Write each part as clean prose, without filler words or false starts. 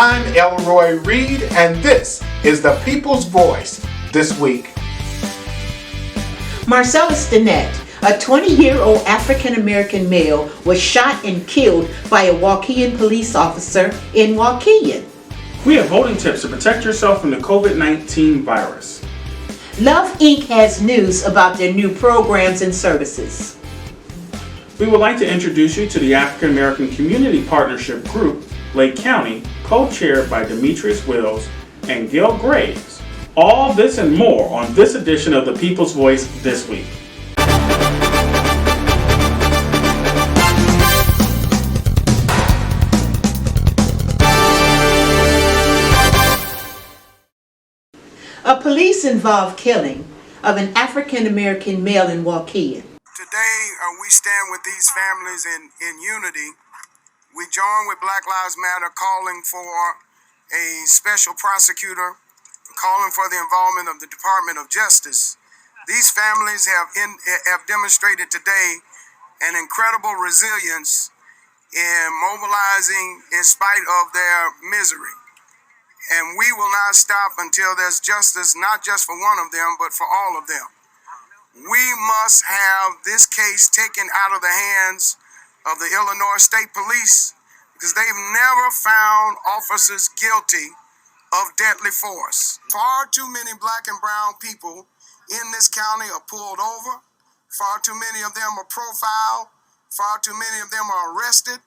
I'm Elroy Reed, and this is the People's Voice this week. Marcellus Dinette, a 20-year-old African-American male, was shot and killed by a Waukegan police officer in Waukegan. We have voting tips to protect yourself from the COVID-19 virus. Love Inc. has news about their new programs and services. We would like to introduce you to the African American Community Partnership Group, Lake County, co-chaired by Demetrius Wills and Gail Graves. All this and more on this edition of the People's Voice this week. A police-involved killing of an African-American male in Waukegan. Today, we stand with these families in unity. We join with Black Lives Matter calling for a special prosecutor, calling for the involvement of the Department of Justice. These families have demonstrated today an incredible resilience in mobilizing in spite of their misery. And we will not stop until there's justice, not just for one of them, but for all of them. We must have this case taken out of the hands of the Illinois State Police because they've never found officers guilty of deadly force. Far too many black and brown people in this county are pulled over. Far too many of them are profiled. Far too many of them are arrested.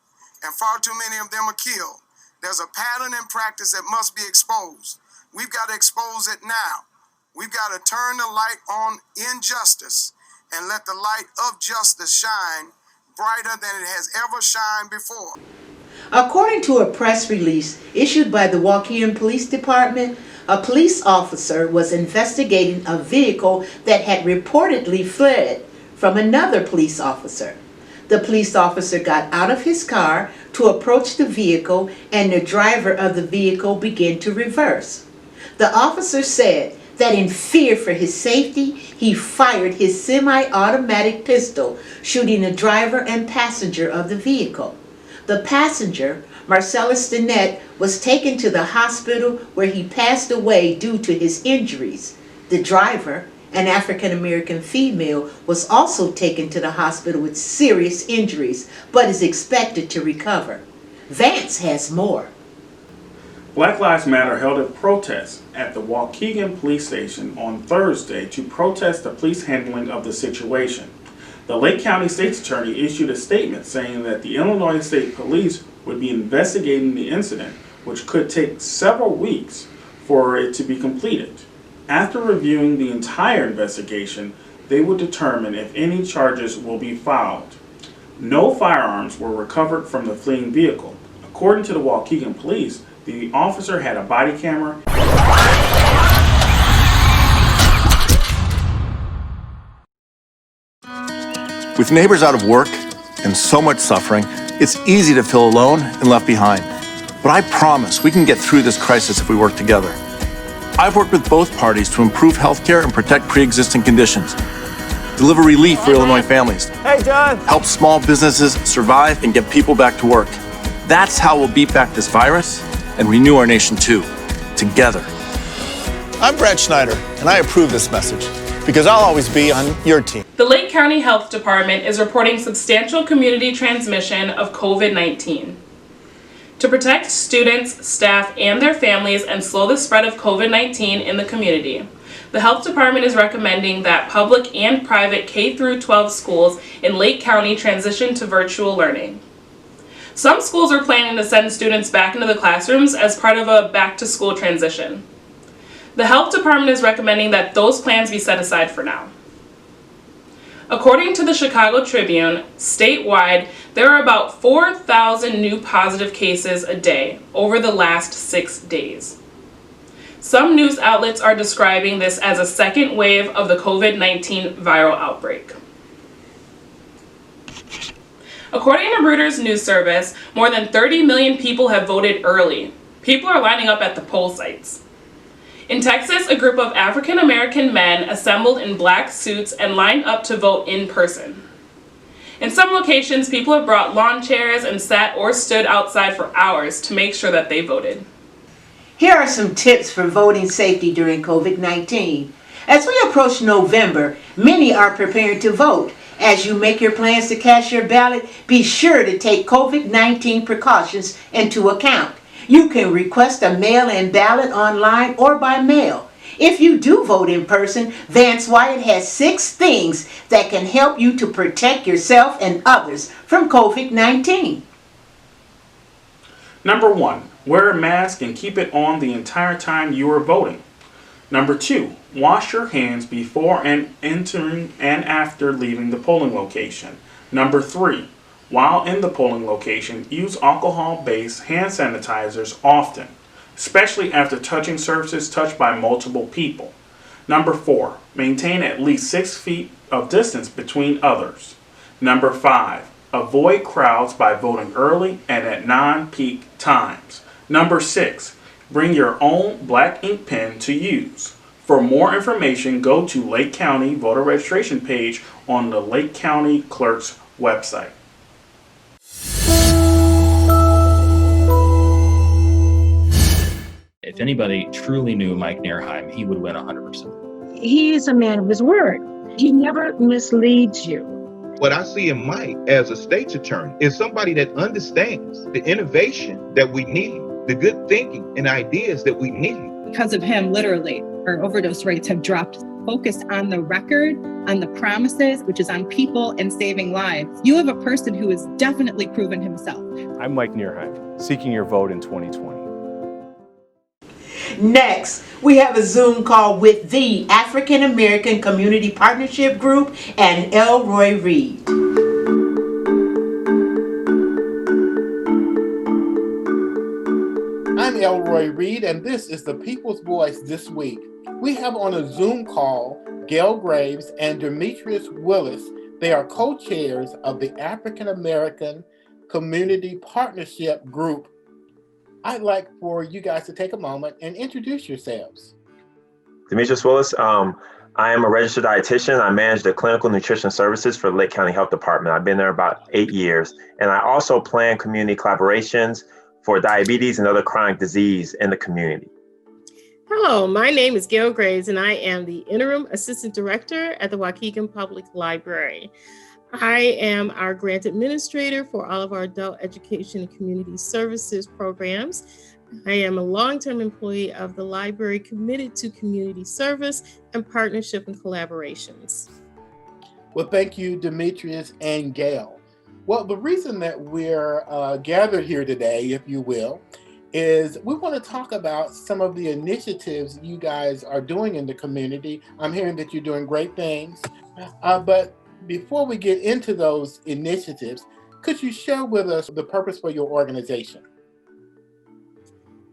And far too many of them are killed. There's a pattern and practice that must be exposed. We've got to expose it now. We've got to turn the light on injustice and let the light of justice shine brighter than it has ever shined before. According to a press release issued by the Waukegan Police Department, a police officer was investigating a vehicle that had reportedly fled from another police officer. The police officer got out of his car to approach the vehicle, and the driver of the vehicle began to reverse. The officer said that in fear for his safety, he fired his semi-automatic pistol, shooting the driver and passenger of the vehicle. The passenger, Marcellus Dinette, was taken to the hospital where he passed away due to his injuries. The driver, an African-American female, was also taken to the hospital with serious injuries, but is expected to recover. Vance has more. Black Lives Matter held a protest at the Waukegan Police Station on Thursday to protest the police handling of the situation. The Lake County State's Attorney issued a statement saying that the Illinois State Police would be investigating the incident, which could take several weeks for it to be completed. After reviewing the entire investigation, they would determine if any charges will be filed. No firearms were recovered from the fleeing vehicle. According to the Waukegan Police, the officer had a body camera. With neighbors out of work and so much suffering, it's easy to feel alone and left behind. But I promise we can get through this crisis if we work together. I've worked with both parties to improve healthcare and protect pre-existing conditions, deliver relief for Illinois families, help small businesses survive and get people back to work. That's how we'll beat back this virus and renew our nation too, together. I'm Brad Schneider, and I approve this message because I'll always be on your team. The Lake County Health Department is reporting substantial community transmission of COVID-19. To protect students, staff, and their families and slow the spread of COVID-19 in the community, the Health Department is recommending that public and private K-12 schools in Lake County transition to virtual learning. Some schools are planning to send students back into the classrooms as part of a back-to-school transition. The Health Department is recommending that those plans be set aside for now. According to the Chicago Tribune, statewide, there are about 4,000 new positive cases a day over the last 6 days. Some news outlets are describing this as a second wave of the COVID-19 viral outbreak. According to Reuters news service, more than 30 million people have voted early. People are lining up at the poll sites. In Texas, a group of African American men assembled in black suits and lined up to vote in person. In some locations, people have brought lawn chairs and sat or stood outside for hours to make sure that they voted. Here are some tips for voting safety during COVID-19. As we approach November, many are preparing to vote. As you make your plans to cast your ballot, be sure to take COVID-19 precautions into account. You can request a mail-in ballot online or by mail. If you do vote in person, Vance Wyatt has 6 things that can help you to protect yourself and others from COVID-19. Number 1, wear a mask and keep it on the entire time you are voting. Number 2, wash your hands before and entering and after leaving the polling location. Number 3, while in the polling location, use alcohol-based hand sanitizers often, especially after touching surfaces touched by multiple people. Number 4, maintain at least 6 feet of distance between others. Number 5, avoid crowds by voting early and at non-peak times. Number 6, bring your own black ink pen to use. For more information, go to Lake County voter registration page on the Lake County Clerk's website. If anybody truly knew Mike Nairheim, he would win 100%. He is a man of his word. He never misleads you. What I see in Mike as a state's attorney is somebody that understands the innovation that we need, the good thinking and ideas that we need. Because of him, literally, our overdose rates have dropped. Focused on the record, on the promises, which is on people and saving lives. You have a person who has definitely proven himself. I'm Mike Nairheim, seeking your vote in 2020. Next, we have a Zoom call with the African American Community Partnership Group and Elroy Reed. I'm Elroy Reed, and this is the People's Voice this week. We have on a Zoom call Gail Graves and Demetrius Willis. They are co-chairs of the African American Community Partnership Group. I'd like for you guys to take a moment and introduce yourselves. Demetrius Willis. I am a registered dietitian. I manage the clinical nutrition services for the Lake County Health Department. I've been there about 8 years. And I also plan community collaborations for diabetes and other chronic disease in the community. Hello, my name is Gail Graves, and I am the Interim Assistant Director at the Waukegan Public Library. I am our grant administrator for all of our adult education and community services programs. I am a long-term employee of the library committed to community service and partnership and collaborations. Well, thank you, Demetrius and Gail. Well, the reason that we're gathered here today, if you will, is we want to talk about some of the initiatives you guys are doing in the community. I'm hearing that you're doing great things, but before we get into those initiatives, could you share with us the purpose for your organization?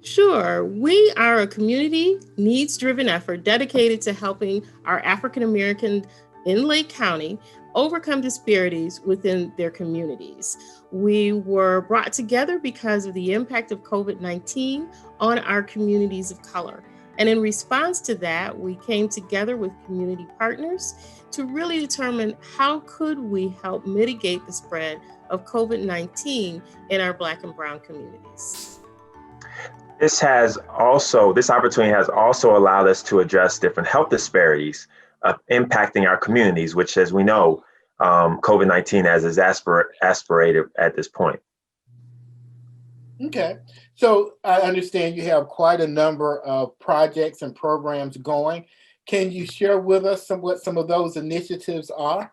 Sure. We are a community needs-driven effort dedicated to helping our African American in Lake County overcome disparities within their communities. We were brought together because of the impact of COVID-19 on our communities of color. And in response to that, we came together with community partners to really determine how could we help mitigate the spread of COVID-19 in our Black and Brown communities. This opportunity has also allowed us to address different health disparities impacting our communities, which, as we know, COVID-19 has exacerbated at this point. Okay, so I understand you have quite a number of projects and programs going. Can you share with us what some of those initiatives are?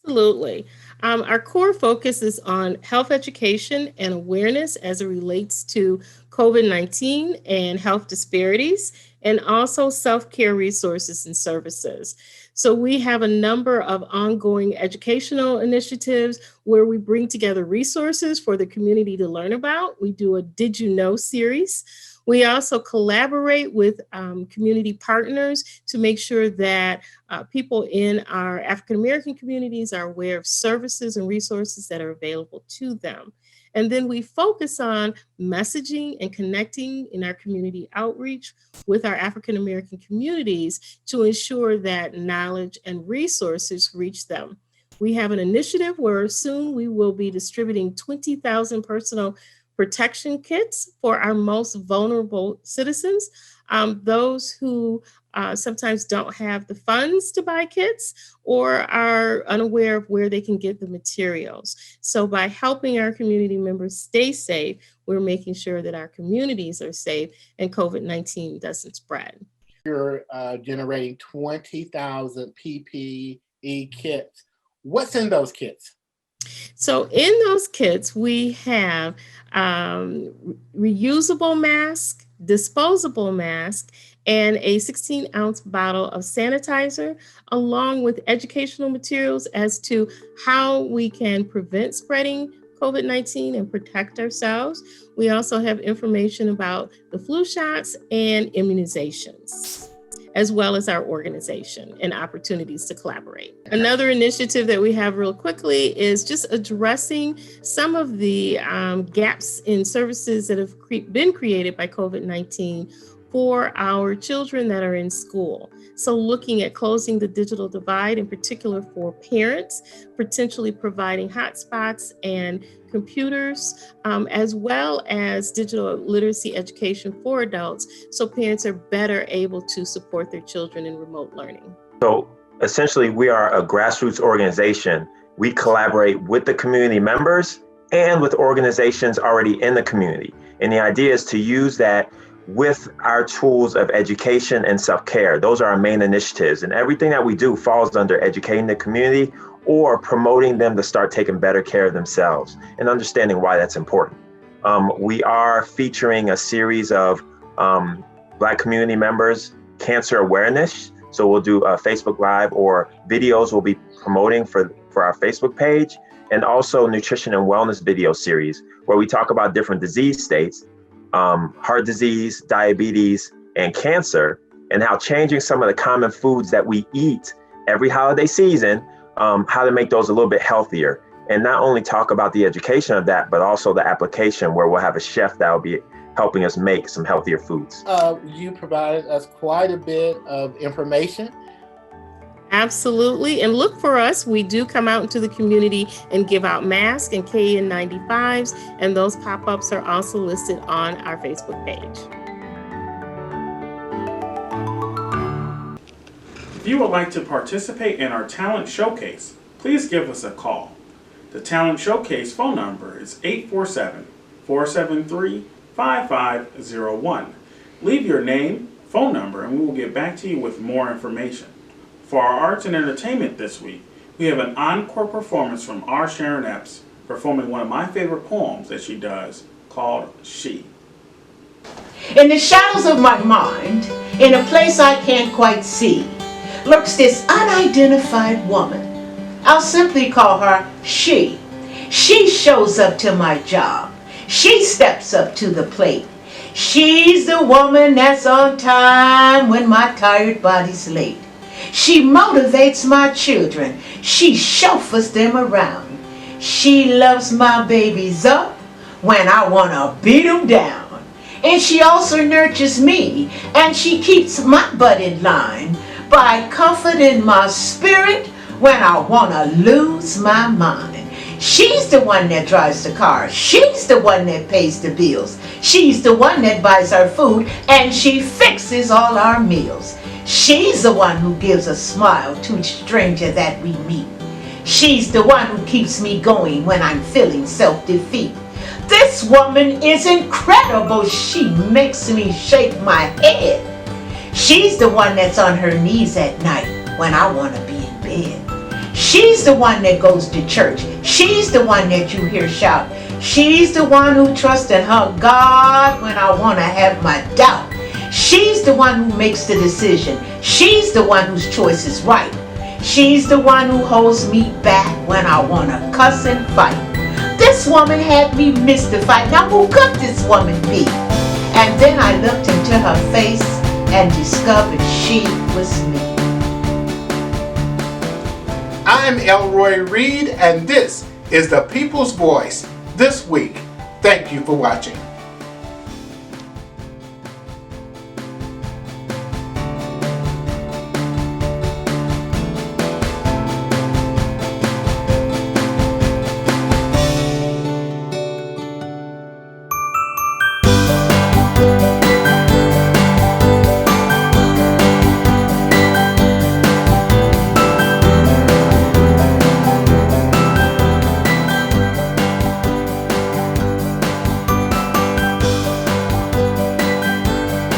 Absolutely. Our core focus is on health education and awareness as it relates to COVID-19 and health disparities, and also self-care resources and services. So we have a number of ongoing educational initiatives where we bring together resources for the community to learn about. We do a Did You Know series. We also collaborate with community partners to make sure that people in our African American communities are aware of services and resources that are available to them. And then we focus on messaging and connecting in our community outreach with our African American communities to ensure that knowledge and resources reach them. We have an initiative where soon we will be distributing 20,000 personal protection kits for our most vulnerable citizens, those who sometimes don't have the funds to buy kits or are unaware of where they can get the materials. So by helping our community members stay safe, we're making sure that our communities are safe and COVID-19 doesn't spread. You're generating 20,000 PPE kits. What's in those kits? So in those kits, we have reusable mask, disposable mask, and a 16-ounce bottle of sanitizer, along with educational materials as to how we can prevent spreading COVID-19 and protect ourselves. We also have information about the flu shots and immunizations, as well as our organization and opportunities to collaborate. Another initiative that we have real quickly is just addressing some of the gaps in services that have been created by COVID-19 for our children that are in school. So looking at closing the digital divide, in particular for parents, potentially providing hotspots and computers, as well as digital literacy education for adults, so parents are better able to support their children in remote learning. So essentially, we are a grassroots organization. We collaborate with the community members and with organizations already in the community. And the idea is to use that with our tools of education and self-care. Those are our main initiatives, and everything that we do falls under educating the community or promoting them to start taking better care of themselves and understanding why that's important. We are featuring a series of Black community members cancer awareness. So we'll do a Facebook Live or videos we'll be promoting for our Facebook page, and also nutrition and wellness video series where we talk about different disease states, heart disease, diabetes, and cancer, and how changing some of the common foods that we eat every holiday season, how to make those a little bit healthier. And not only talk about the education of that, but also the application where we'll have a chef that will be helping us make some healthier foods. You provided us quite a bit of information. Absolutely. And look for us. We do come out into the community and give out masks and KN95s, and those pop-ups are also listed on our Facebook page. If you would like to participate in our talent showcase, please give us a call. The talent showcase phone number is 847-473-5501. Leave your name, phone number, and we will get back to you with more information. For our arts and entertainment this week, we have an encore performance from R. Sharon Epps, performing one of my favorite poems that she does, called She. In the shadows of my mind, in a place I can't quite see, lurks this unidentified woman. I'll simply call her She. She shows up to my job. She steps up to the plate. She's the woman that's on time when my tired body's late. She motivates my children. She chauffeurs them around. She loves my babies up when I want to beat them down. And she also nurtures me, and she keeps my butt in line by comforting my spirit when I want to lose my mind. She's the one that drives the car. She's the one that pays the bills. She's the one that buys our food, and she fixes all our meals. She's the one who gives a smile to each stranger that we meet. She's the one who keeps me going when I'm feeling self-defeat. This woman is incredible. She makes me shake my head. She's the one that's on her knees at night when I want to be in bed. She's the one that goes to church. She's the one that you hear shout. She's the one who trusts in her God when I want to have my doubt. She's the one who makes the decision. She's the one whose choice is right. She's the one who holds me back when I want to cuss and fight. This woman had me mystified. Now who could this woman be? And then I looked into her face and discovered she was me. I'm Elroy Reed, and this is The People's Voice This Week. Thank you for watching.